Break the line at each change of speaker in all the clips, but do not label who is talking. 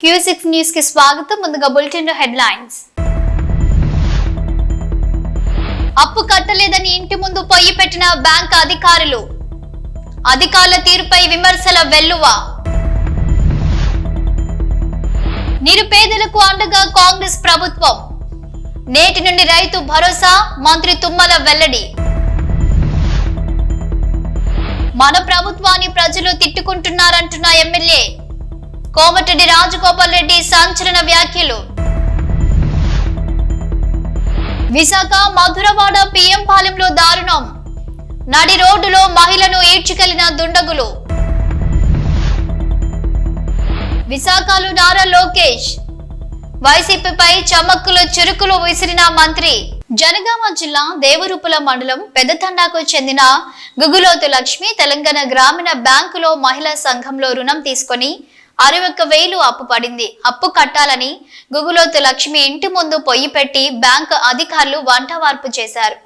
Q6 news కి స్వాగతం. ముందుగా బులెటిన్ హెడ్లైన్స్. అప్పు కట్టలేదని ఇంటి ముందు పొయ్యి పెట్టిన బ్యాంక్ అధికారులు. అధికారుల తీరుపై విమర్శల వెల్లువ. నిరుపేదలకు అండగా కాంగ్రెస్ ప్రభుత్వం. నేటి నుండి రైతు భరోసా, మంత్రి తుమ్మల వెల్లడి. మన ప్రభుత్వాన్ని ప్రజలు తిట్టుకుంటున్నారంటున్న ఎమ్మెల్యే కోమటిరెడ్డి రాజగోపాల్ రెడ్డి సంచలన వ్యాఖ్యలు. విశాఖ మధురవాడ పిఎం పాలెంలో దారుణం. నడి రోడ్డులో మహిళను ఈడ్చుకెళ్లిన దుండగులు. విశాఖలో నారా లోకేష్ వైసీపీపై చమక్కులు చురుకులు విసిరిన మంత్రి. జనగామ జిల్లా దేవరూపుల మండలం పెద్దతండాకు చెందిన గుగులోతు లక్ష్మి తెలంగాణ గ్రామీణ బ్యాంకులో మహిళా సంఘంలో రుణం తీసుకుని 61,000 అప్పు పడింది. అప్పు కట్టాలని గుగులోతు లక్ష్మి ఇంటి ముందు పొయ్యి పెట్టి బ్యాంకు అధికారులు వంటవార్పు చేశారు.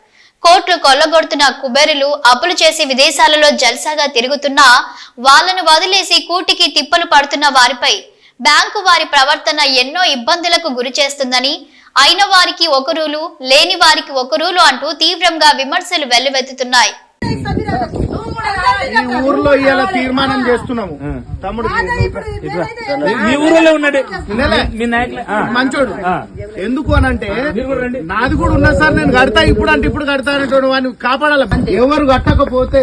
కోట్లు కొల్లగొడుతున్న కుబేరులు అప్పులు చేసి విదేశాలలో జల్సాగా తిరుగుతున్నా వాళ్లను వదిలేసి కూటికి తిప్పలు పడుతున్న వారిపై బ్యాంకు వారి ప్రవర్తన ఎన్నో ఇబ్బందులకు గురి చేస్తుందని, అయిన వారికి ఒక రూలు, లేని వారికి ఒక రూలు అంటూ తీవ్రంగా విమర్శలు వెల్లువెత్తుతున్నాయి.
ఈ ఊర్లో ఇవాళ తీర్మానం చేస్తున్నాము. తమ్ముడు
మీ ఊరిలో ఉన్నాడు
మంచోడు. ఎందుకు అనంటే నాది కూడా ఉన్నా సార్, నేను కడతా ఇప్పుడు అంటే ఇప్పుడు కడతా అనేటువంటి వాడిని కాపాడాలి. ఎవరు కట్టకపోతే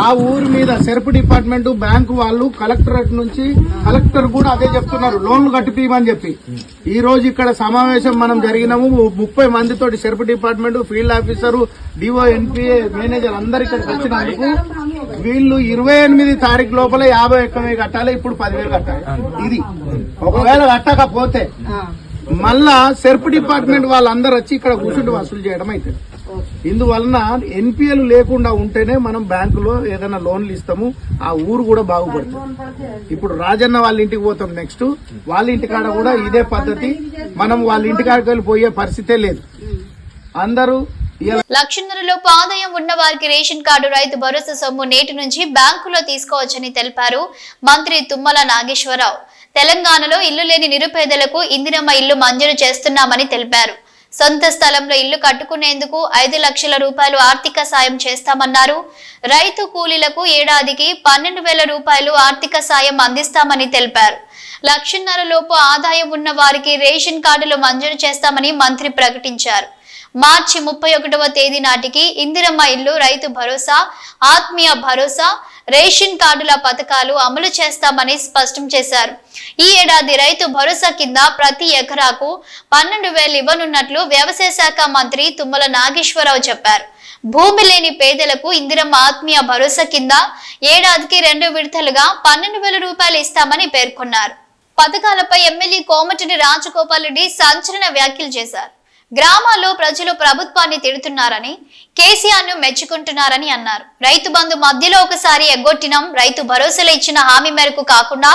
ఆ ఊరి మీద సెర్ప్ డిపార్ట్మెంట్, బ్యాంకు వాళ్ళు, కలెక్టరేట్ నుంచి కలెక్టర్ కూడా అదే చెప్తున్నారు, లోన్లు కట్టిపీయమని చెప్పి. ఈ రోజు ఇక్కడ సమావేశం మనం జరిగినాము. 30 మందితోటి SERP department, field officer, DO, NPA, manager అందరు ఇక్కడికి వచ్చినందుకు వీళ్ళు 28 తారీఖు లోపల 51,000 కట్టాలి. ఇప్పుడు 10,000 కట్టాలి. ఇది ఒకవేళ కట్టకపోతే మళ్ళా సెర్ప్ డిపార్ట్మెంట్ వాళ్ళందరూ వచ్చి ఇక్కడ కూర్చుంటూ వసూలు చేయడం అవుతుంది. ఇందువలన ఎన్పిఎల్ లేకుండా ఉంటేనే మనం బ్యాంకులో ఏదైనా లోన్లు ఇస్తాము, ఆ ఊరు కూడా బాగుపడుతుంది. ఇప్పుడు రాజన్న వాళ్ళ ఇంటికి పోతాం, నెక్స్ట్ వాళ్ళ ఇంటికాడ కూడా ఇదే పద్ధతి. మనం వాళ్ళ ఇంటికాడికి వెళ్ళి పోయే పరిస్థితే లేదు. అందరూ
1,00,000 ఆదాయం ఉన్న వారికి రేషన్ కార్డు, రైతు భరోసా సొమ్ము నేటి నుంచి బ్యాంకులో తీసుకోవచ్చని తెలిపారు మంత్రి తుమ్మల నాగేశ్వరరావు. తెలంగాణలో ఇల్లు లేని నిరుపేదలకు ఇందిరమ్మ ఇల్లు మంజూరు చేస్తున్నామని తెలిపారు. సొంత స్థలంలో ఇల్లు కట్టుకునేందుకు 5 లక్షల రూపాయలు ఆర్థిక సాయం చేస్తామన్నారు. రైతు కూలీలకు ఏడాదికి 12,000 రూపాయలు ఆర్థిక సాయం అందిస్తామని తెలిపారు. 1,00,000 ఆదాయం ఉన్న వారికి రేషన్ కార్డులు మంజూరు చేస్తామని మంత్రి ప్రకటించారు. మార్చి 31వ తేదీ నాటికి ఇందిరమ్మ ఇల్లు, రైతు భరోసా, ఆత్మీయ భరోసా, రేషన్ కార్డుల పథకాలు అమలు చేస్తామని స్పష్టం చేశారు. ఈ ఏడాది రైతు భరోసా కింద ప్రతి ఎకరాకు 12,000 ఇవ్వనున్నట్లు వ్యవసాయ శాఖ మంత్రి తుమ్మల నాగేశ్వరరావు చెప్పారు. భూమి లేని పేదలకు ఇందిరమ్మ ఆత్మీయ భరోసా కింద ఏడాదికి 2 విడతలుగా 12,000 రూపాయలు ఇస్తామని పేర్కొన్నారు. పథకాలపై ఎమ్మెల్యే కోమటిరెడ్డి రాజగోపాల్ రెడ్డి సంచలన వ్యాఖ్యలు చేశారు. గ్రామాల్లో ప్రజలు ప్రభుత్వాన్ని తిడుతున్నారని, కేసీఆర్ ను మెచ్చుకుంటున్నారని అన్నారు. రైతు బంధు మధ్యలో ఒకసారి ఎగ్గొట్టినాం. రైతు భరోసాలో ఇచ్చిన హామీ మేరకు కాకుండా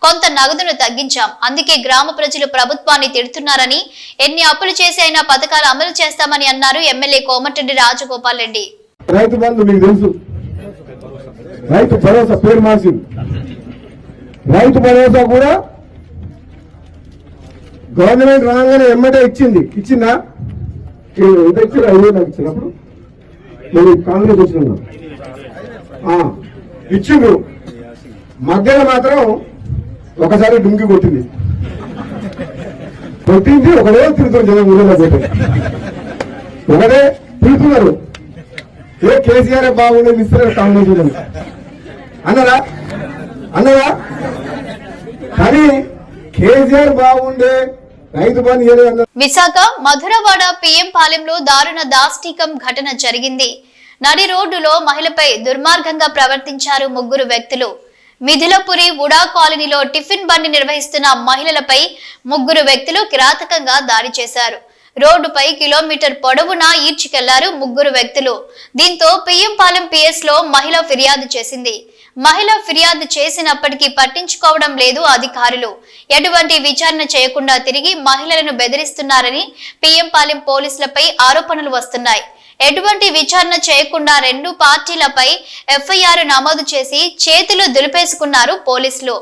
కొంత నగదును తగ్గించాం. అందుకే గ్రామ ప్రజలు ప్రభుత్వాన్ని తిడుతున్నారని, ఎన్ని అప్పులు చేసి అయినా పథకాలు అమలు చేస్తామని అన్నారు ఎమ్మెల్యే కోమటిరెడ్డి రాజగోపాల్ రెడ్డి.
రైతు బంధు మీకు తెలుసు, రైతు భరోసా పేరు మార్చింది. రైతు భరోసా కూడా గవర్నమెంట్ రాగానే ఎమ్మటే ఇచ్చిందా? ఎంత ఇచ్చారు? 5,000 నాకు ఇచ్చినప్పుడు నేను కాంగ్రెస్ వచ్చిన ఇచ్చిండ్రు. మధ్యలో మాత్రం ఒకసారి డుంకి కొట్టింది. ఒకటే తిరుగుతుంది జనం ఊళ్ళో పెట్టి, ఒకటే తిరుగుతున్నారు. కేసీఆర్ బాగుండేది ఇస్తారు కాంగ్రెస్ అన్నదా కానీ కేసీఆర్ బాగుండే రైతు బంధు.
విశాఖ మధురవాడ పిఎం పాలెంలో దారుణ దాష్టికం ఘటన జరిగింది. నడి రోడ్డులో మహిళపై దుర్మార్గంగా ప్రవర్తించారు 3 వ్యక్తులు. మిథిలపురి ఉడా కాలనీలో టిఫిన్ బండి నిర్వహిస్తున్న మహిళలపై 3 వ్యక్తులు కిరాతకంగా దాడి చేశారు. రోడ్డుపై కిలోమీటర్ పొడవునా ఈడ్చుకెళ్లారు 3 వ్యక్తులు. దీంతో పిఎం పాలెం పిఎస్ లో మహిళ ఫిర్యాదు చేసింది. మహిళ ఫిర్యాదు చేసినప్పటికీ పట్టించుకోవడం లేదు అధికారులు. ఎటువంటి విచారణ చేయకుండా తిరిగి మహిళలను బెదిరిస్తున్నారని పిఎం పాలెం పోలీసులపై ఆరోపణలు వస్తున్నాయి. ఎటువంటి విచారణ చేయకుండా 2 పార్టీలపై ఎఫ్ఐఆర్ నమోదు చేసి చేతులు దులిపేసుకున్నారు పోలీసులు.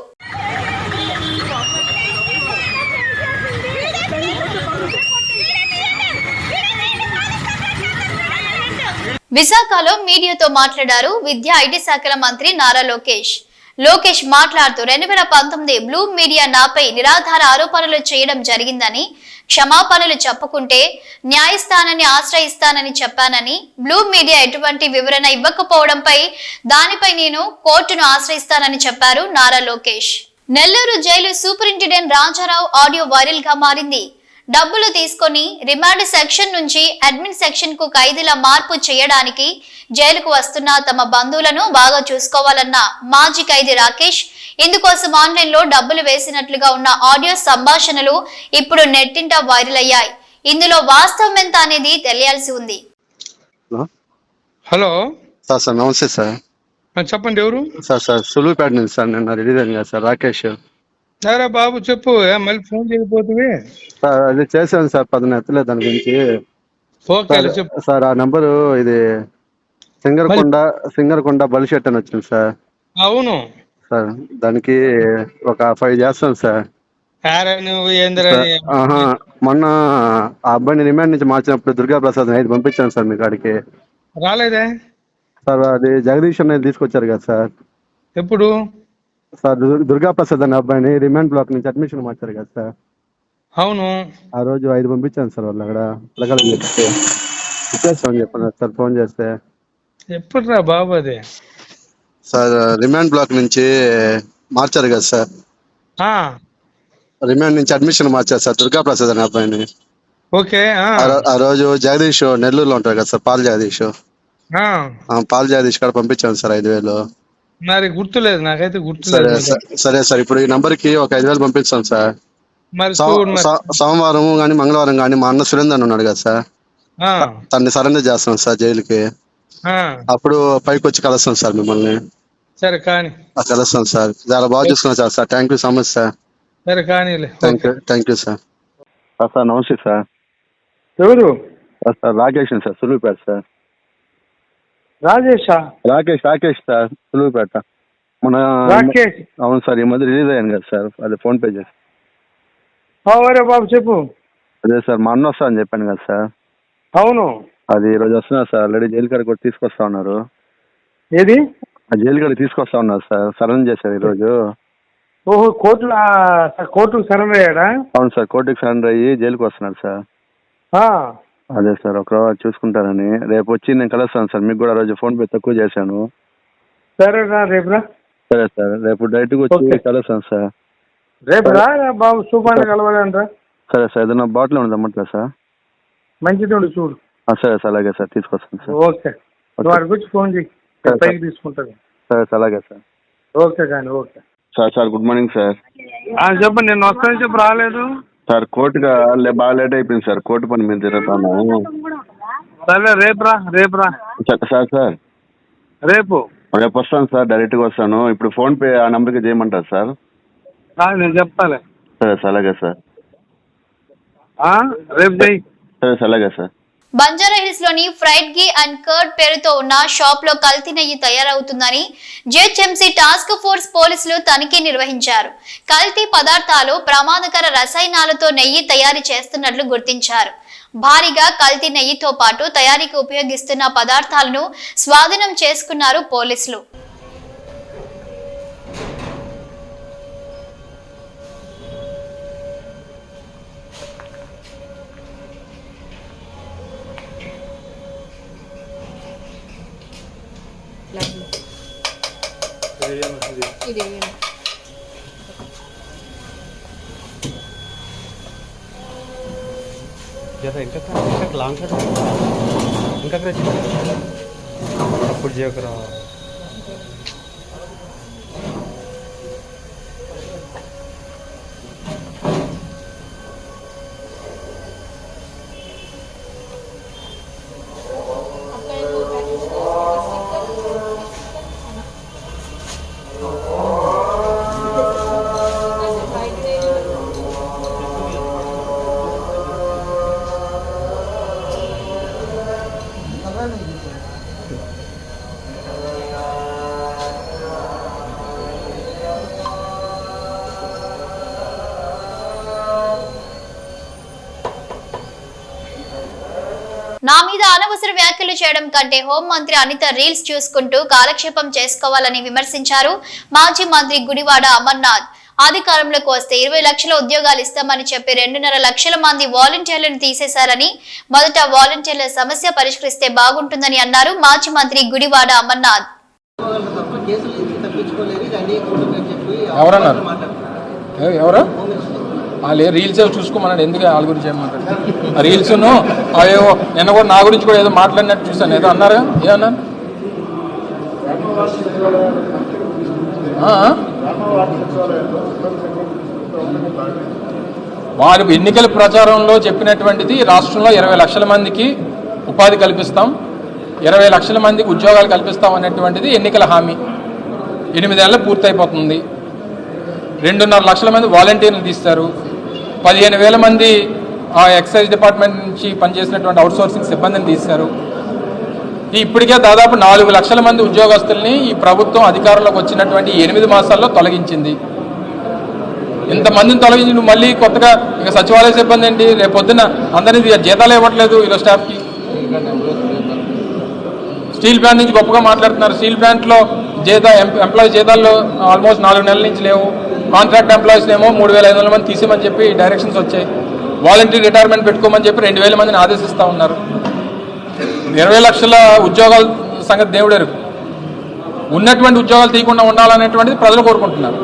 విశాఖలో మీడియాతో మాట్లాడారు విద్యా ఐటీ శాఖల మంత్రి నారా లోకేష్ మాట్లాడుతూ 2019 బ్లూ మీడియా నాపై నిరాధార ఆరోపణలు చేయడం జరిగిందని, క్షమాపణలు చెప్పుకుంటే న్యాయస్థానాన్ని ఆశ్రయిస్తానని చెప్పానని, బ్లూ మీడియా ఎటువంటి వివరణ ఇవ్వకపోవడంపై దానిపై నేను కోర్టును ఆశ్రయిస్తానని చెప్పారు Nara Lokesh. Nellore jail superintendent Rajarao audio viral గా మారింది. డబ్బులు తీసుకొని రిమాండ్ సెక్షన్ నుంచి అడ్మిన్ సెక్షన్ కు ఖైదీల మార్పు చేయడానికి జైలుకు వస్తున్న తమ బంధువులను బాగా చూసుకోవాలన్న మాజీ ఖైదీ రాకేష్ ఇందుకోసం ఆన్లైన్ లో డబ్బులు వేసినట్లుగా ఉన్న ఆడియో సంభాషణలు ఇప్పుడు నెట్టింట వైరల్ అయ్యాయి. ఇందులో వాస్తవం ఎంత అనేది తెలియాల్సి ఉంది.
హలో
సార్ నమస్తే సార్.
చెప్పండి, ఎవరు?
సార్ సులువుపేట నుంచి సార్ నిన్న రిలీజ్ అయింది కదా సార్ రాకేష్.
సరే బాబు చెప్పు, మళ్ళీ ఫోన్ చేయకపోతే.
సార్ అది చేశాను సార్, 10 ఎత్తలేదు దాని గురించి.
ఓకే చెప్పు
సార్. ఆ నంబరు ఇది సింగరకొండ బలిషెట్ అని వచ్చింది సార్.
అవును
సార్, దానికి ఒక 5 చేస్తాను సార్.
నువ్వు
మొన్న ఆ అబ్బాయిని రిమాండ్ నుంచి మార్చినప్పుడు దుర్గా ప్రసాద్ 5 పంపించాను సార్ మీ కాడికి.
రాలేదే
సార్? అది జగదీష్ అనేది తీసుకొచ్చారు కదా సార్.
ఎప్పుడు
సార్? దుర్గా ప్రసాద్ అనే అబ్బాయిని రిమాండ్ బ్లాక్ నుంచి అడ్మిషన్ మార్చారు కదా సార్.
అవును,
ఆ రోజు 5 పంపించాను సార్. వాళ్ళు అక్కడ పిల్లగాళ్ళని చెప్తే ఇచ్చేస్తామని చెప్పాను సార్ ఫోన్ చేస్తే.
ఎప్పుడు రా బాబు అది?
సార్ రిమాండ్ బ్లాక్ నుంచి మార్చారు కదా సార్. రిమాండ్ నుంచి అడ్మిషన్ మార్చారు సార్ దుర్గా ప్రసాద్ అనే అబ్బాయిని.
ఓకే.
ఆ రోజు జగదీష్ నెల్లూరులో ఉంటారు కదా సార్, పాల్ జగదీష్ కాడ పంపించాను సార్ 5,000.
మరి గుర్తులేదు, నాకైతే గుర్తులేదు.
సరే సార్, ఇప్పుడు ఈ నంబర్ కి ఒక 5,000 పంపిస్తాను సార్.
మరి
సోమవారం కానీ మంగళవారం కానీ మా అన్న సురేందర్ ఉన్నాడు కదా సార్, తన్ని సరెండర్ చేస్తాను సార్ జైలుకి. అప్పుడు పైకి వచ్చి కలుస్తాను సార్ మిమ్మల్ని.
సరే కానీ
కలుస్తాను సార్. చాలా బాగా చూసుకున్నాను sir. Thank you so much sir.
సరే కానీ
థ్యాంక్ యూ సార్. సార్ నమస్తే సార్.
ఎవరు?
Sir Rakesh sir, Suluvupeta sir.
Rakesh
sir, Suluvupeta. మన
రాకేష్.
అవును సార్, ఈ మధ్య రిలీజ్ అయ్యాను కదా సార్, అది ఫోన్ పే చేసి.
బాబు చెప్పు.
అదే సార్, మా అన్న వస్తా అని చెప్పాను కదా సార్.
అవును,
అది ఈ రోజు వస్తున్నారు సార్. ఆల్రెడీ జైలు కాడికి కూడా తీసుకొస్తా ఉన్నారు.
ఏది?
జైలు కాడికి తీసుకొస్తా ఉన్నారు సార్. సరెండర్ చేశారు ఈ రోజు.
ఓహో, కోర్టుకు సరెండర్ అయ్యాడా?
అవును సార్, కోర్టుకి సరెండర్ అయ్యి జైలుకి వస్తున్నారు సార్. అదే సార్, ఒక రోజు చూసుకుంటారని రేపు వచ్చి నేను కలుస్తాను సార్. మీకు కూడా రోజు ఫోన్ పే తక్కువ చేశాను.
సరే సార్,
రేపు డైరెక్ట్ గా వచ్చి కలుస్తాను సార్.
రేపు రా బాబు, సూపర్ కలవాలంటారా?
సరే సార్, ఏదైనా బాటిల్ ఉంది అమ్మట్లేదు సార్?
మంచిది ఉండి చూడు.
సరే సార్, అలాగే సార్, తీసుకొస్తాను సార్.
ఓకే, వాడి గురించి ఫోన్ చేయి, పైకి తీసుకుంటాను.
సరే సార్, అలాగే సార్.
ఓకే కానీ okay
sir. Good morning sir.
చెప్పండి, నేను వస్తానని చెప్పి రాలేదు
సార్. కోర్టుగా బాగా లేట్ అయిపోయింది సార్, కోర్టు పని మీద తిరుగుతాను.
సరే రేపు రా
సార్. రేపు వస్తాను సార్, డైరెక్ట్ గా వస్తాను. ఇప్పుడు ఫోన్ పే ఆ నంబర్కి చేయమంటారు సార్?
నేను చెప్తాలే.
సరే సార్, అలాగే సార్.
రేపు చేయి.
సరే సార్, అలాగే సార్.
బంజారాహిల్స్ లోని ఫ్రైడ్ ఘీ అండ్ కర్డ్ పేరుతో ఉన్న షాప్ లో కల్తీ నెయ్యి తయారవుతుందని జిహెచ్ఎంసీ టాస్క్ ఫోర్స్ పోలీసులు తనిఖీ నిర్వహించారు. కల్తీ పదార్థాలు ప్రమాదకర రసాయనాలతో నెయ్యి తయారు చేస్తున్నట్లు గుర్తించారు. భారీగా కల్తీ నెయ్యితో పాటు తయారీకి ఉపయోగిస్తున్న పదార్థాలను స్వాధీనం చేసుకున్నారు పోలీసులు.
ఇంకా లాంగ్ షాట్ ఇంకా అప్పుడు చేయకరా.
నా మీద అనవసర వ్యాఖ్యలు చేయడం కంటే హోంమంత్రి అనిత రీల్స్ చూసుకుంటూ కాలక్షేపం చేసుకోవాలని విమర్శించారు మాజీ మంత్రి గుడివాడ అమర్నాథ్. అధికారంలోకి వస్తే 20 లక్షల ఉద్యోగాలు ఇస్తామని చెప్పి 2.5 లక్షల మంది వాలంటీర్లను తీసేశారని, మొదట వాలంటీర్ల సమస్య పరిష్కరిస్తే బాగుంటుందని అన్నారు మాజీ మంత్రి గుడివాడ అమర్నాథ్.
ఎవరన్నారు? ఎవరు వాళ్ళు రీల్స్ చూసుకోమన్నాడు, ఎందుకు వాళ్ళ గురించి ఏమంటారు? ఆ రీల్స్ను అవేవో నిన్న కూడా నా గురించి కూడా ఏదో మాట్లాడినట్టు చూసాను, ఏదో అన్నారా? ఏమన్నారు? వారు ఎన్నికల ప్రచారంలో చెప్పినటువంటిది రాష్ట్రంలో 20 లక్షల మందికి ఉపాధి కల్పిస్తాం, 20 లక్షల మందికి ఉద్యోగాలు కల్పిస్తాం అనేటువంటిది ఎన్నికల హామీ. 8 ఏళ్ళు పూర్తయిపోతుంది. 2.5 లక్షల మంది వాలంటీర్లు తీస్తారు. 15,000 మంది ఎక్సైజ్ డిపార్ట్మెంట్ నుంచి పనిచేసినటువంటి అవుట్సోర్సింగ్ సిబ్బందిని తీస్తారు. ఇప్పటికే దాదాపు 4 లక్షల మంది ఉద్యోగస్తుల్ని ఈ ప్రభుత్వం అధికారంలోకి వచ్చినటువంటి 8 మాసాల్లో తొలగించింది. ఇంతమందిని తొలగించి నువ్వు మళ్ళీ కొత్తగా ఇక సచివాలయ సిబ్బంది ఏంటి? రేపు పొద్దున్న అందరినీ జీతాలు ఇవ్వట్లేదు ఇలా స్టాఫ్కి. స్టీల్ ప్లాంట్ నుంచి గొప్పగా మాట్లాడుతున్నారు. స్టీల్ ప్లాంట్లో ఎంప్లాయీ జీతాల్లో ఆల్మోస్ట్ 4 నెలల నుంచి లేవు. కాంట్రాక్ట్ ఎంప్లాయీస్ ఏమో 3,500 మంది తీసేమని చెప్పి డైరెక్షన్స్ వచ్చాయి. వాలంటరీ రిటైర్మెంట్ పెట్టుకోమని చెప్పి 2,000 మందిని ఆదేశిస్తూ ఉన్నారు. 20 లక్షల ఉద్యోగాల సంగతి దేవుడెరు. ఉన్నటువంటి ఉద్యోగాలు తీయకుండా ఉండాలనేటువంటిది ప్రజలు కోరుకుంటున్నారు.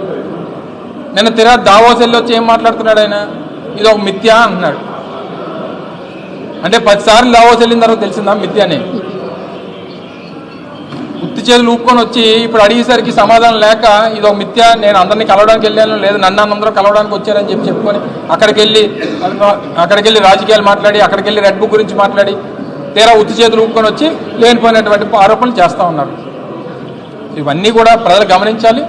నిన్న దావోస్ వెళ్ళి వచ్చి ఏం మాట్లాడుతున్నాడు ఆయన? ఇది ఒక మిథ్య అంటున్నాడు. అంటే 10 సార్లు దావోస్ వెళ్ళిన తర్వాత తెలిసిందా మిథ్యనే? ఉత్తి చేతులు ఊపుకొని వచ్చి ఇప్పుడు అడిగేసరికి సమాధానం లేక ఇది ఒక మిథ్య, నేను అందరినీ కలవడానికి వెళ్ళాను, లేదు నన్ను అందరూ కలవడానికి వచ్చారని చెప్పుకొని అక్కడికి వెళ్ళి రాజకీయాలు మాట్లాడి, అక్కడికి వెళ్ళి రెడ్ బుక్ గురించి మాట్లాడి తీరా ఉత్తి చేతులు ఊపుకొని వచ్చి లేనిపోయినటువంటి ఆరోపణలు చేస్తూ ఉన్నారు. ఇవన్నీ కూడా ప్రజలు గమనించాలి.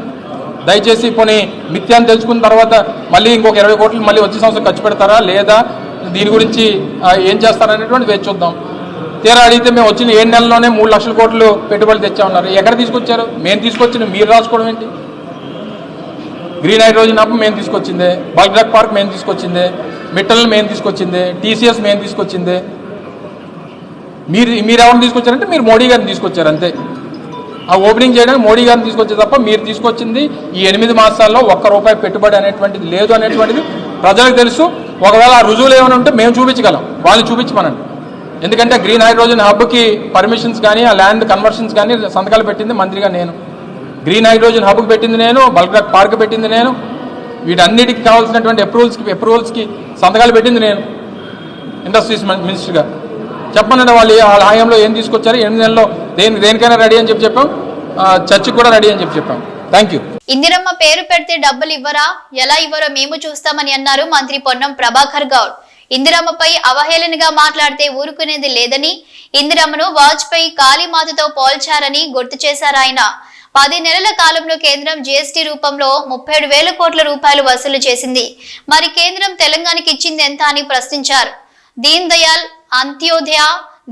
దయచేసి పోనీ మిథ్యాన్ని తెలుసుకున్న తర్వాత మళ్ళీ ఇంకొక 20 కోట్లు మళ్ళీ వచ్చే సంవత్సరం ఖర్చు పెడతారా లేదా దీని గురించి ఏం చేస్తారనేటువంటి వేచి చూద్దాం. తీరా అడిగితే మేము వచ్చిన 7 నెలల్లోనే 3 లక్షల కోట్లు పెట్టుబడులు తెచ్చామన్నారు. ఎక్కడ తీసుకొచ్చారు? మేము తీసుకొచ్చిన మీరు రాసుకోవడం ఏంటి? గ్రీన్ హైడ్రోజన్ హబ్ మేము తీసుకొచ్చిందే, బల్క్ డ్రగ్ పార్క్ మేము తీసుకొచ్చిందే, మిట్టల్ మేము తీసుకొచ్చిందే, TCS మేము తీసుకొచ్చిందే. మీరు ఎవరిని తీసుకొచ్చారంటే మీరు మోడీ గారిని తీసుకొచ్చారు అంతే. ఆ ఓపెనింగ్ చేయడానికి మోడీ గారిని తీసుకొచ్చే తప్ప మీరు తీసుకొచ్చింది ఈ 8 మాసాల్లో ₹1 పెట్టుబడి అనేటువంటిది లేదు అనేటువంటిది ప్రజలకు తెలుసు. ఒకవేళ ఆ రుజువులు ఏమైనా ఉంటే మేము చూపించగలం, వాళ్ళని చూపించమనండి. ఎందుకంటే గ్రీన్ హైడ్రోజన్ హబ్కి పర్మిషన్స్ కానీ ఆ ల్యాండ్ కన్వర్షన్స్ కానీ సంతకాలు పెట్టింది మంత్రిగా నేను, గ్రీన్ హైడ్రోజన్ హబ్కి పెట్టింది నేను, బల్క్ డ్రగ్ పార్క్ పెట్టింది నేను, వీటన్నిటికి కావాల్సినటువంటి అప్రూవల్స్కి సంతకాలు పెట్టింది నేను ఇండస్ట్రీస్ మినిస్టర్గా. చెప్పనండి వాళ్ళ హయాంలో ఏం తీసుకొచ్చారు, 8 నెలల్లో దేనికైనా రెడీ అని చెప్పాం, చర్చకి కూడా రెడీ అని చెప్పాం. Thank you.
ఇందిరమ్మ పేరు పెడితే డబ్బులు ఇవ్వరా? ఎలా ఇవ్వరో మేము చూస్తామని అన్నారు మంత్రి పొన్నం ప్రభాకర్ గౌడ్. ఇందిరమ్మపై అవహేళనగా మాట్లాడితే ఊరుకునేది లేదని, ఇందిరమ్మను వాజ్పేయి కాళీమాతతో పోల్చారని గుర్తు చేశారు ఆయన. 10 నెలల కాలంలో కేంద్రం GST రూపంలో 37,000 కోట్ల రూపాయలు వసూలు చేసింది. మరి కేంద్రం తెలంగాణకి ఇచ్చింది ఎంత అని ప్రశ్నించారు. దీన్ దయాల్ అంత్యోదయ,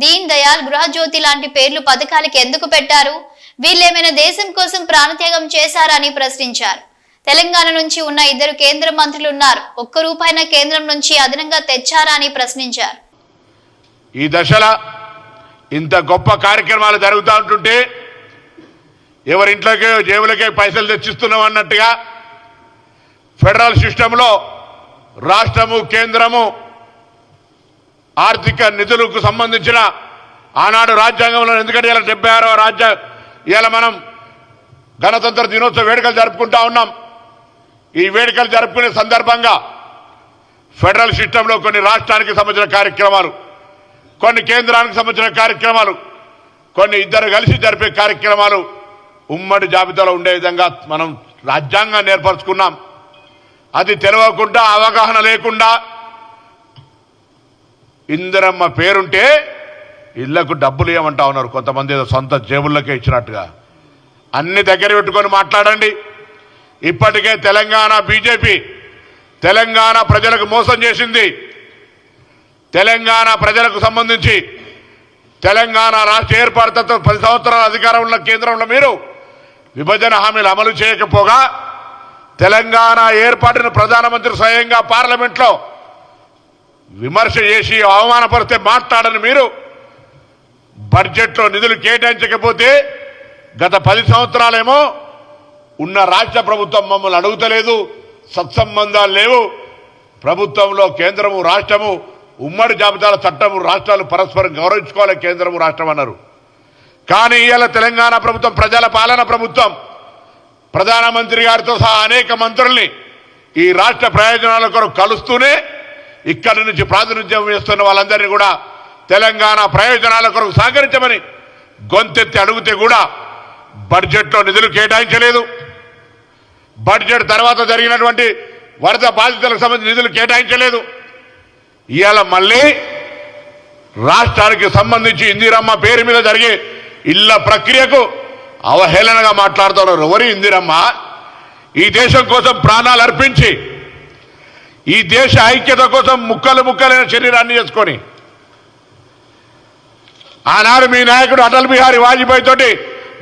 దీన్ దయాల్ గృహజ్యోతి లాంటి పేర్లు పథకాలకి ఎందుకు పెట్టారు? వీళ్ళేమైనా దేశం కోసం ప్రాణత్యాగం చేశారని ప్రశ్నించారు. తెలంగాణ నుంచి ఉన్న 2 కేంద్ర మంత్రులు ఉన్నారు, ₹1 కేంద్రం నుంచి అదనంగా తెచ్చారా అని ప్రశ్నించారు.
ఈ దశలో ఇంత గొప్ప కార్యక్రమాలు జరుగుతూ ఉంటుంటే ఎవరింట్లోకే జేబులకే పైసలు తెచ్చిస్తున్నాం అన్నట్టుగా ఫెడరల్ సిస్టంలో రాష్ట్రము కేంద్రము ఆర్థిక నిధులకు సంబంధించిన ఆనాడు రాజ్యాంగంలో, ఎందుకంటే ఇలా 76వ ఇలా మనం గణతంత్ర దినోత్సవ వేడుకలు జరుపుకుంటా ఉన్నాం. ఈ వేడుకలు జరుపుకునే సందర్భంగా ఫెడరల్ సిస్టంలో కొన్ని రాష్ట్రానికి సంబంధించిన కార్యక్రమాలు, కొన్ని కేంద్రానికి సంబంధించిన కార్యక్రమాలు, కొన్ని ఇద్దరు కలిసి జరిపే కార్యక్రమాలు ఉమ్మడి జాబితాలో ఉండే విధంగా మనం రాజ్యాంగాన్ని ఏర్పరచుకున్నాం. అది తెలియకుండా, అవగాహన లేకుండా ఇందిరమ్మ పేరుంటే ఇళ్లకు డబ్బులు ఇవ్వమంటా ఉన్నారు కొంతమంది, ఏదో సొంత జేబుల్లోకే ఇచ్చినట్టుగా. అన్ని దగ్గర పెట్టుకొని మాట్లాడండి. ఇప్పటికే తెలంగాణ బీజేపీ తెలంగాణ ప్రజలకు మోసం చేసింది. తెలంగాణ ప్రజలకు సంబంధించి తెలంగాణ రాష్ట్ర ఏర్పాటుతో 10 సంవత్సరాల అధికారం ఉన్న కేంద్రంలో మీరు విభజన హామీలు అమలు చేయకపోగా తెలంగాణ ఏర్పాటును ప్రధానమంత్రి స్వయంగా పార్లమెంట్లో విమర్శ చేసి అవమానపరిస్తే మాట్లాడని మీరు బడ్జెట్లో నిధులు కేటాయించకపోతే గత 10 సంవత్సరాలేమో ఉన్న రాష్ట్ర ప్రభుత్వం మమ్మల్ని అడుగుతలేదు, సత్సంబంధాలు లేవు, ప్రభుత్వంలో కేంద్రము రాష్ట్రము ఉమ్మడి జాబితాల చట్టము రాష్ట్రాలు పరస్పరం గౌరవించుకోవాలి కేంద్రము రాష్ట్రం అన్నారు. కానీ ఇవాళ తెలంగాణ ప్రభుత్వం ప్రజల పాలన ప్రభుత్వం, ప్రధానమంత్రి గారితో సహా అనేక మంత్రుల్ని ఈ రాష్ట్ర ప్రయోజనాల కొరకు కలుస్తూనే ఇక్కడి నుంచి ప్రాతినిధ్యం వేస్తున్న వాళ్ళందరినీ కూడా తెలంగాణ ప్రయోజనాల కొరకు సహకరించమని గొంతెత్తి అడిగితే కూడా బడ్జెట్లో నిధులు కేటాయించలేదు. బడ్జెట్ తర్వాత జరిగినటువంటి వరద బాధితులకు సంబంధించి నిధులు కేటాయించలేదు. ఇవాళ మళ్ళీ రాష్ట్రానికి సంబంధించి ఇందిరమ్మ పేరు మీద జరిగే ఇళ్ల ప్రక్రియకు అవహేళనగా మాట్లాడుతున్నారు. ఎవరి ఇందిరమ్మ? ఈ దేశం కోసం ప్రాణాలు అర్పించి, ఈ దేశ ఐక్యత కోసం ముక్కలు ముక్కలైన శరీరాన్ని చేసుకొని ఆనాడు మీ నాయకుడు అటల్ బిహారీ వాజ్పేయి తోటి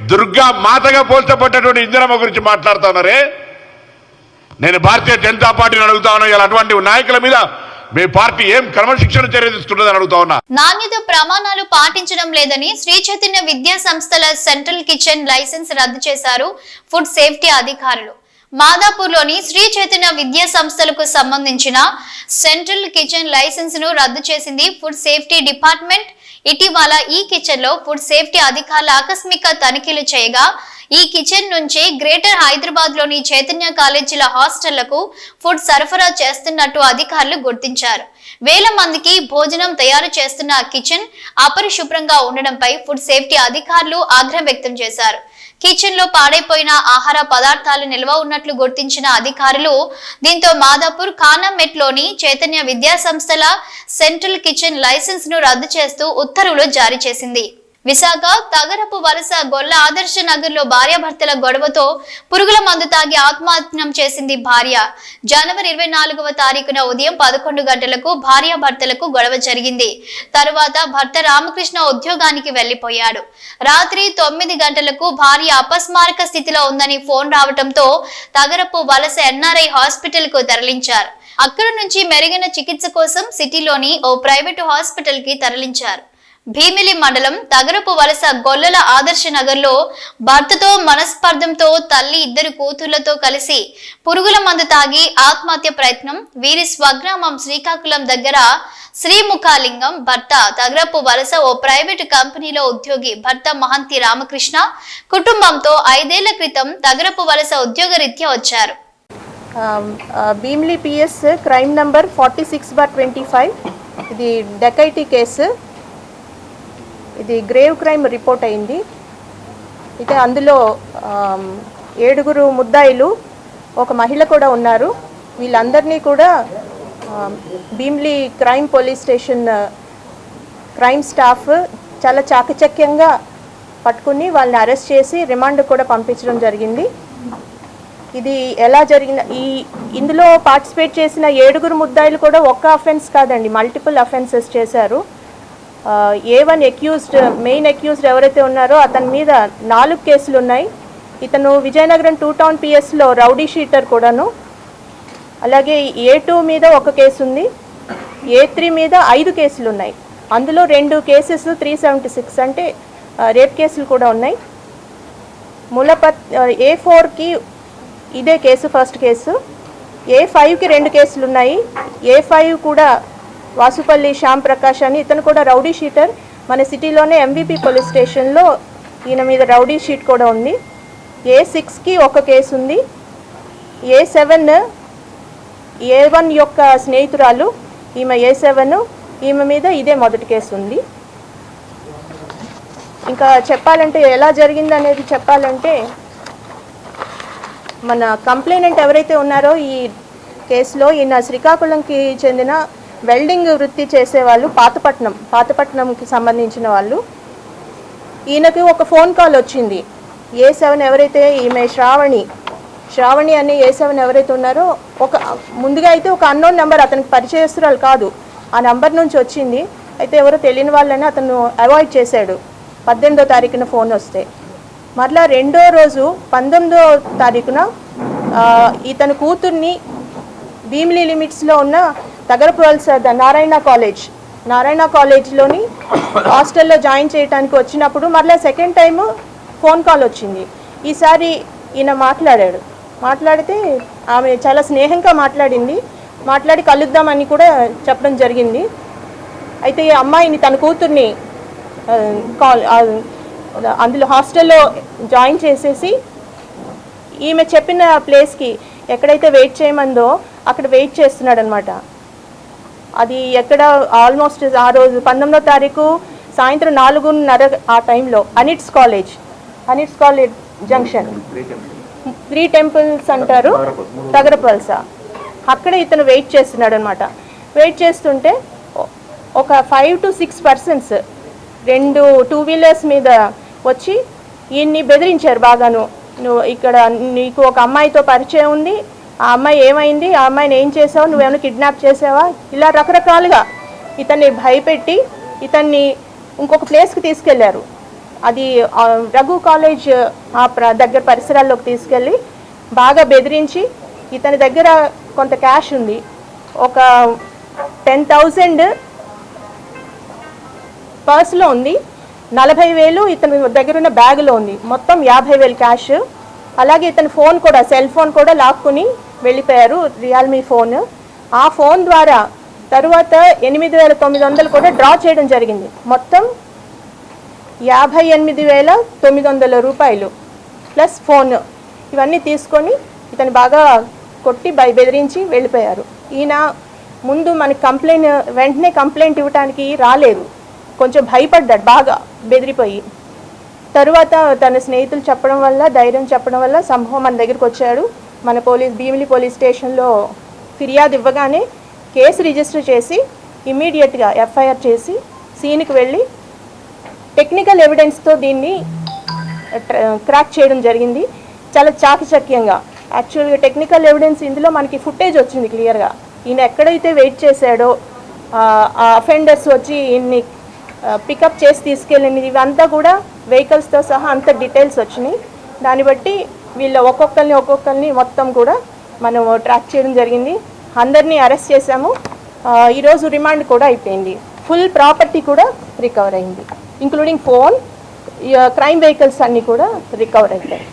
దుర్గా మాతగా పోల్చబడ్డటువంటి ఇందిరమ్మ గురించి మాట్లాడుతున్నారే. నేను భారతీయ జనతా పార్టీని అడుగుతా ఉన్నా, ఇలా అటువంటి నాయకుల మీద మీ పార్టీ ఏం క్రమశిక్షణ చర్య తీసుకుంటుందని అడుగుతా ఉన్నా.
నాణ్యత ప్రమాణాలు పాటించడం లేదని శ్రీ చైతన్య విద్యా సంస్థల సెంట్రల్ కిచెన్ లైసెన్స్ రద్దు చేశారు ఫుడ్ సేఫ్టీ అధికారులు. మాదాపూర్లోని శ్రీ చైతన్య విద్యా సంస్థలకు సంబంధించిన సెంట్రల్ కిచెన్ లైసెన్స్ ను రద్దు చేసింది ఫుడ్ సేఫ్టీ డిపార్ట్మెంట్. ఇటీవల ఈ కిచెన్ లో ఫుడ్ సేఫ్టీ అధికారులు ఆకస్మిక తనిఖీలు చేయగా ఈ కిచెన్ నుంచి గ్రేటర్ హైదరాబాద్ లోని చైతన్య కాలేజీల హాస్టళ్లకు ఫుడ్ సరఫరా చేస్తున్నట్టు అధికారులు గుర్తించారు. వేల మందికి భోజనం తయారు చేస్తున్న కిచెన్ అపరిశుభ్రంగా ఉండడంపై ఫుడ్ సేఫ్టీ అధికారులు ఆగ్రహం వ్యక్తం చేశారు. కిచెన్ లో పాడైపోయిన ఆహార పదార్థాలు నిల్వ ఉన్నట్లు గుర్తించిన అధికారులు దీంతో మాదాపూర్ ఖానామెట్ లోని చైతన్య విద్యా సంస్థల సెంట్రల్ కిచెన్ లైసెన్స్ ను రద్దు చేస్తూ ఉత్తర్వులు జారీ చేసింది. విశాఖ తగరపు వలస గొల్ల ఆదర్శ నగర్ లో భార్యాభర్తల గొడవతో పురుగుల మందు తాగి ఆత్మహత్యం చేసింది భార్య. జనవరి 24వ తారీఖున ఉదయం 11 గంటలకు భార్యాభర్తలకు గొడవ జరిగింది. తరువాత భర్త రామకృష్ణ ఉద్యోగానికి వెళ్లిపోయాడు. రాత్రి 9 గంటలకు భార్య అపస్మారక స్థితిలో ఉందని ఫోన్ రావడంతో తగరపు వలస ఎన్ఆర్ఐ హాస్పిటల్ కు తరలించారు. అక్కడి నుంచి మెరుగైన చికిత్స కోసం సిటీలోని ఓ ప్రైవేటు హాస్పిటల్ కి తరలించారు. భీమిలి మండలం తగరపు వలస గొల్లల ఆదర్శ నగర్ లో భర్తతో మనస్పర్ధంతో తల్లి 2 కూతుళ్లతో కలిసి పురుగుల మందు తాగి ఆత్మహత్య ప్రయత్నం. వీరి స్వగ్రామం శ్రీకాకుళం దగ్గర శ్రీముఖాలింగం. భర్త తగరపు వలస ఓ ప్రైవేటు కంపెనీలో ఉద్యోగి. భర్త మహంతి రామకృష్ణ కుటుంబంతో 5 ఏళ్ల క్రితం తగరపు వలస ఉద్యోగరీత్యా వచ్చారు.
Bheemili PS crime number 46/25. ఇది డకైటీ కేసు. ఇది గ్రేవ్ క్రైమ్ రిపోర్ట్ అయింది. అయితే అందులో 7 ముద్దాయిలు, ఒక మహిళ కూడా ఉన్నారు. వీళ్ళందరినీ కూడా Bheemili crime police station crime staff చాలా చాకచక్యంగా పట్టుకుని వాళ్ళని అరెస్ట్ చేసి రిమాండ్ కూడా పంపించడం జరిగింది. ఇది ఎలా జరిగిన ఇందులో పార్టిసిపేట్ చేసిన 7 ముద్దాయిలు కూడా ఒక్క అఫెన్స్ కాదండి, మల్టిపుల్ అఫెన్సెస్ చేశారు. A1 అక్యూజ్డ్, మెయిన్ అక్యూజ్డ్ ఎవరైతే ఉన్నారో అతని మీద 4 కేసులు ఉన్నాయి. ఇతను విజయనగరం 2 టౌన్ పిఎస్లో రౌడీ షీటర్ కూడాను. అలాగే A2 మీద 1 కేసు ఉంది. A3 మీద 5 కేసులు ఉన్నాయి. అందులో 2 కేసెస్ 376 అంటే రేప్ కేసులు కూడా ఉన్నాయి. A4కి ఇదే కేసు, ఫస్ట్ కేసు. A5కి 2 కేసులు ఉన్నాయి. A5 కూడా వాసుపల్లి శ్యామ్ ప్రకాష్ అని, ఇతను కూడా రౌడీ షీటర్. మన సిటీలోనే MVP పోలీస్ స్టేషన్లో ఈయన మీద రౌడీ షీట్ కూడా ఉంది. A6కి 1 కేసు ఉంది. A7 A1 యొక్క స్నేహితురాలు, ఈమె A7, ఈమె మీద ఇదే మొదటి కేసు ఉంది. ఇంకా చెప్పాలంటే ఎలా జరిగింది అనేది చెప్పాలంటే, మన కంప్లైనెంట్ ఎవరైతే ఉన్నారో ఈ కేసులో, ఈయన శ్రీకాకుళంకి చెందిన వెల్డింగ్ వృత్తి చేసేవాళ్ళు, పాతపట్నంకి సంబంధించిన వాళ్ళు. ఈయనకి ఒక ఫోన్ కాల్ వచ్చింది. A7 ఎవరైతే, ఈమె శ్రావణి అనే A7 ఎవరైతే ఉన్నారో, ముందుగా అయితే ఒక అన్నోన్ నెంబర్, అతనికి పరిచయస్తురాలు కాదు, ఆ నెంబర్ నుంచి వచ్చింది. అయితే ఎవరో తెలియని వాళ్ళని అతను అవాయిడ్ చేశాడు 18వ తారీఖున ఫోన్ వస్తే. మరలా 2వ రోజు 19వ తారీఖున ఇతని కూతుర్ని భీమిలి లిమిట్స్లో ఉన్న తగరపు వలస నారాయణ కాలేజ్ నారాయణ కాలేజ్లోని హాస్టల్లో జాయిన్ చేయడానికి వచ్చినప్పుడు మరలా సెకండ్ టైము ఫోన్ కాల్ వచ్చింది. ఈసారి ఈయన మాట్లాడితే ఆమె చాలా స్నేహంగా మాట్లాడి కలుద్దామని కూడా చెప్పడం జరిగింది. అయితే ఈ అమ్మాయిని తన కూతుర్ని అందులో హాస్టల్లో జాయిన్ చేసేసి ఈమె చెప్పిన ప్లేస్కి ఎక్కడైతే వెయిట్ చేయమందో అక్కడ వెయిట్ చేస్తున్నాడు అనమాట. అది ఎక్కడ ఆల్మోస్ట్ ఆ రోజు 19వ తారీఖు సాయంత్రం 4:30 ఆ టైంలో అనిట్స్ కాలేజ్ జంక్షన్ 3 టెంపుల్స్ అంటారు, తగరపల్స, అక్కడ ఇతను వెయిట్ చేస్తున్నాడు అనమాట. వెయిట్ చేస్తుంటే ఒక 5 to 6 persons 2 2 వీలర్స్ మీద వచ్చి ఈయన్ని బెదిరించారు బాగాను. నువ్వు ఇక్కడ నీకు ఒక అమ్మాయితో పరిచయం ఉంది, ఆ అమ్మాయి ఏమైంది, ఆ అమ్మాయిని ఏం చేసావు, నువ్వేమైనా కిడ్నాప్ చేసావా, ఇలా రకరకాలుగా ఇతన్ని భయపెట్టి ఇతన్ని ఇంకొక ప్లేస్కి తీసుకెళ్లారు. అది రఘు కాలేజ్ దగ్గర పరిసరాల్లోకి తీసుకెళ్ళి బాగా బెదిరించి ఇతని దగ్గర కొంత క్యాష్ ఉంది, ఒక 10,000 పర్సులో ఉంది, 40,000 ఇతని దగ్గర ఉన్న బ్యాగులో ఉంది, మొత్తం 50,000 క్యాష్. అలాగే ఇతని ఫోన్ కూడా, సెల్ ఫోన్ కూడా లాక్కుని వెళ్ళిపోయారు, రియల్మీ ఫోన్. ఆ ఫోన్ ద్వారా తరువాత 8,900 కూడా డ్రా చేయడం జరిగింది. మొత్తం 58,900 రూపాయలు ప్లస్ ఫోన్, ఇవన్నీ తీసుకొని ఇతను బాగా కొట్టి బెదిరించి వెళ్ళిపోయారు. ఈయన ముందు మనకి వెంటనే కంప్లైంట్ ఇవ్వడానికి రాలేదు, కొంచెం భయపడ్డాడు బాగా బెదిరిపోయి. తరువాత తన స్నేహితులు చెప్పడం వల్ల, ధైర్యం చెప్పడం వల్ల సంభవం మన దగ్గరికి వచ్చాడు. మన భీమిలి పోలీస్ స్టేషన్లో ఫిర్యాదు ఇవ్వగానే కేసు రిజిస్టర్ చేసి ఇమ్మీడియట్గా ఎఫ్ఐఆర్ చేసి సీన్కి వెళ్ళి టెక్నికల్ ఎవిడెన్స్తో దీన్ని క్రాక్ చేయడం జరిగింది, చాలా చాకచక్యంగా. యాక్చువల్గా టెక్నికల్ ఎవిడెన్స్ ఇందులో మనకి ఫుటేజ్ వచ్చింది క్లియర్గా. ఈయన ఎక్కడైతే వెయిట్ చేశాడో ఆ అఫెండర్స్ వచ్చి ఈయన్ని పికప్ చేసి తీసుకెళ్ళింది, ఇవంతా కూడా వెహికల్స్తో సహా అంత డీటెయిల్స్ వచ్చినాయి. దాన్ని బట్టి వీళ్ళ ఒక్కొక్కరిని మొత్తం కూడా మనం ట్రాక్ చేయడం జరిగింది. అందరినీ అరెస్ట్ చేశాము. ఈరోజు రిమాండ్ కూడా అయిపోయింది. ఫుల్ ప్రాపర్టీ కూడా రికవర్ అయింది, ఇంక్లూడింగ్ ఫోన్, క్రైమ్ వెహికల్స్ అన్నీ కూడా రికవర్ అవుతాయి.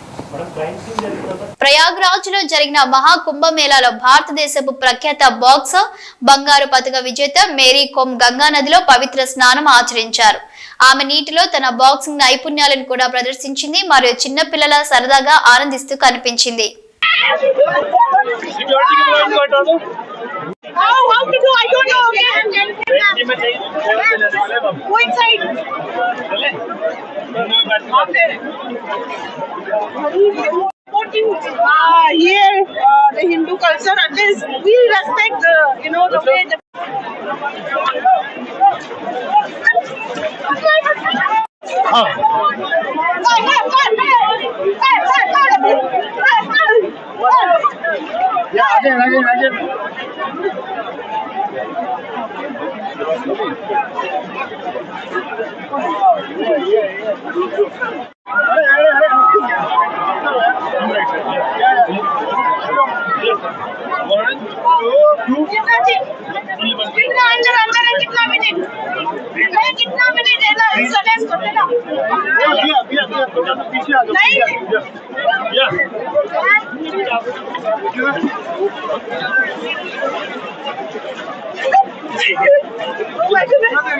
ప్రయాగ్రాజ్ లో జరిగిన మహాకుంభమేళాలో భారతదేశపు ప్రఖ్యాత బాక్సర్, బంగారు పతక విజేత మేరీ కోమ్ గంగా నదిలో పవిత్ర స్నానం ఆచరించారు. ఆమె నీటిలో తన బాక్సింగ్ నైపుణ్యాలను కూడా ప్రదర్శించింది మరియు చిన్న పిల్లల సరదాగా ఆనందిస్తూ కనిపించింది.
Here, the Hindu culture, at least we respect, the way.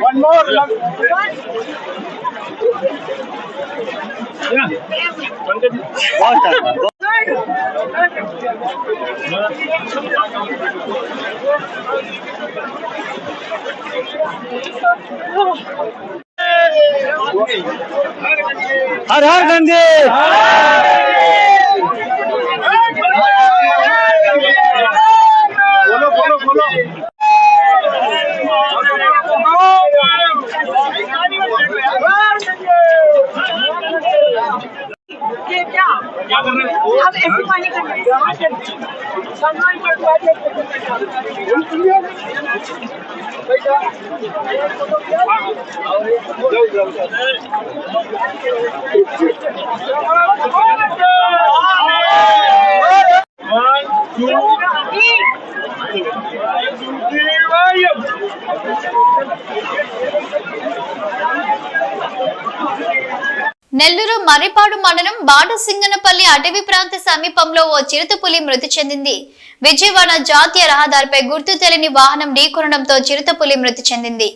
One more.
हर हर गंगे
बोलो बोलो बोलो
ये क्या कर रहे हैं? अब ऐसे पानी का सम्मान कर
One, two, three.
Nellore Marripadu మండలం బాటసింగనపల్లి అటవీ ప్రాంత సమీపంలో ఓ చిరుతపులి మృతి చెందింది. విజయవాడ జాతీయ రహదారిపై గుర్తు తెలియని వాహనం ఢీకొనడంతో చిరుతపులి మృతి చెందింది.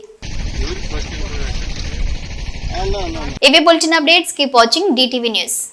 ఇవి bulletin updates. Keep watching DTV news.